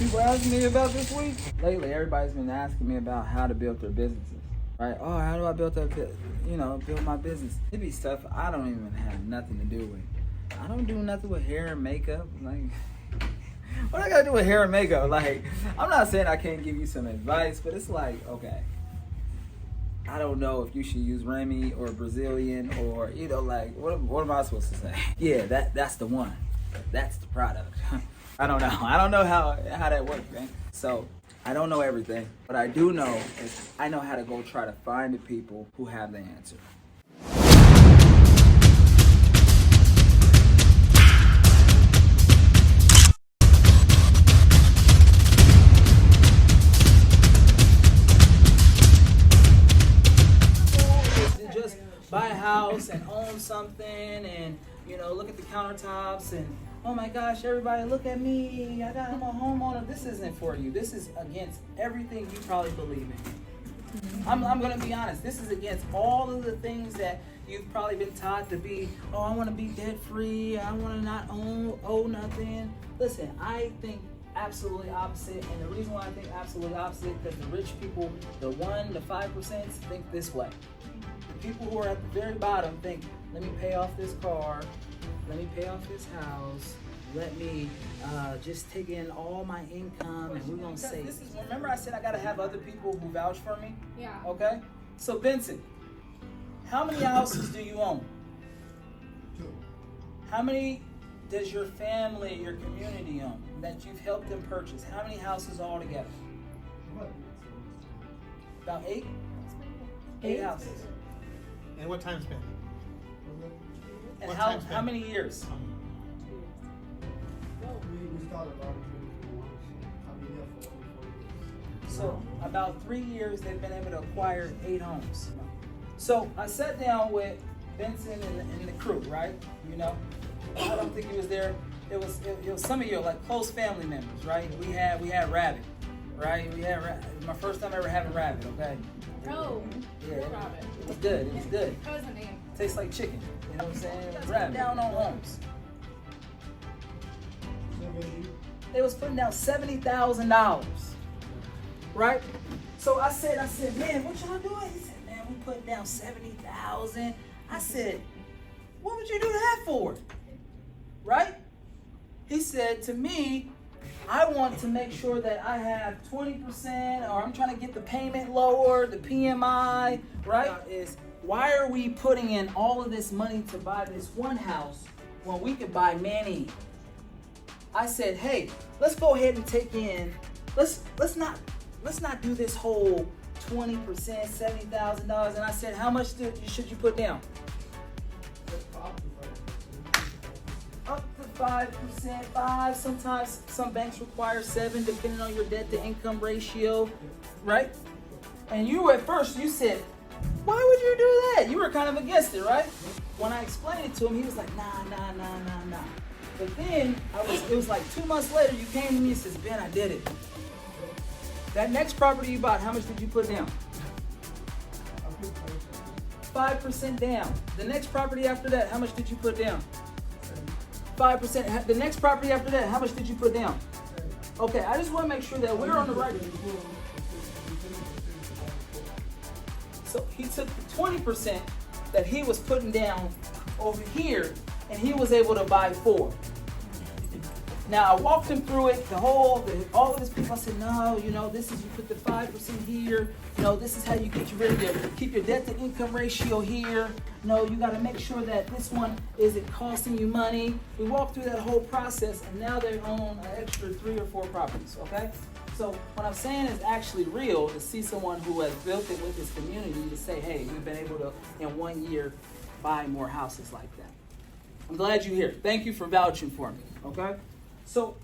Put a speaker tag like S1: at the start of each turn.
S1: people asking me about this week? Lately, everybody's been asking me about how to build their businesses. Right? Oh, how do I build my business? It be stuff I don't even have nothing to do with. I don't do nothing with hair and makeup. Like, what I gotta do with hair and makeup? Like, I'm not saying I can't give you some advice, but it's like, okay, I don't know if you should use Remy or Brazilian or, like, what am I supposed to say? Yeah, that's the one. That's the product. I don't know. I don't know how that works, man. So, I don't know everything. What I do know is I know how to go try to find the people who have the answer. Just buy a house and own something and, look at the countertops and, oh my gosh, everybody look at me, I'm a homeowner. This isn't for you. This is against everything you probably believe in. I'm going to be honest. This is against all of the things that you've probably been taught to be, oh, I want to be debt free. I want to not owe nothing. Listen, I think absolutely opposite. And the reason why I think absolutely opposite, because the rich people, the 1% to 5% think this way. The people who are at the very bottom think, let me pay off this car. Let me pay off this house. Let me just take in all my income and we're going to save. Remember I said I got to have other people who vouch for me?
S2: Yeah.
S1: Okay? So Benson, how many houses do you own?
S3: 2.
S1: How many does your family, your community own that you've helped them purchase? How many houses altogether? About 8? 8 houses.
S3: And what time span?
S1: And
S3: What
S1: how
S3: time span?
S1: many years?
S4: We started arguing once.
S1: So about 3 years they've been able to acquire 8 homes. So I sat down with Benson and the crew, right? I don't think he was there. It was some of your like close family members, right? We had Rabbit, right? We had my first time ever having Rabbit, okay?
S2: Oh,
S1: Yeah,
S2: Rabbit.
S1: it was good. It was good.
S2: Cousin name.
S1: Tastes like chicken. You know what I'm saying? Rabbit. Down on homes. They was putting down $70,000, right? So I said, man, what y'all doing? He said, man, we putting down $70,000. I said, what would you do that for? Right? He said to me, I want to make sure that I have 20%, or I'm trying to get the payment lower, the PMI, right? Is why are we putting in all of this money to buy this one house when we could buy many? I said, hey, let's go ahead and take in, let's not do this whole 20%, $70,000. And I said, how much should you put down? Up to 5%, 5. Sometimes some banks require 7, depending on your debt to income ratio, right? And you at first, you said, why would you do that? You were kind of against it, right? When I explained it to him, he was like, nah. But then, it was like 2 months later, you came to me and says, Ben, I did it. That next property you bought, how much did you put down? 5% down. The next property after that, how much did you put down? 5%. The next property after that, how much did you put down? Okay, I just want to make sure that we're on the right. So he took the 20% that he was putting down over here, and he was able to buy 4. Now I walked him through it, all of his people. I said, no, this is, you put the 5% here. This is how you get you ready to keep your debt to income ratio here. No, you got to make sure that this one isn't costing you money. We walked through that whole process, and now they own an extra 3 or 4 properties. Okay. So what I'm saying is actually real to see someone who has built it with his community to say, hey, we've been able to, in 1 year, buy more houses like that. I'm glad you're here. Thank you for vouching for me, okay? So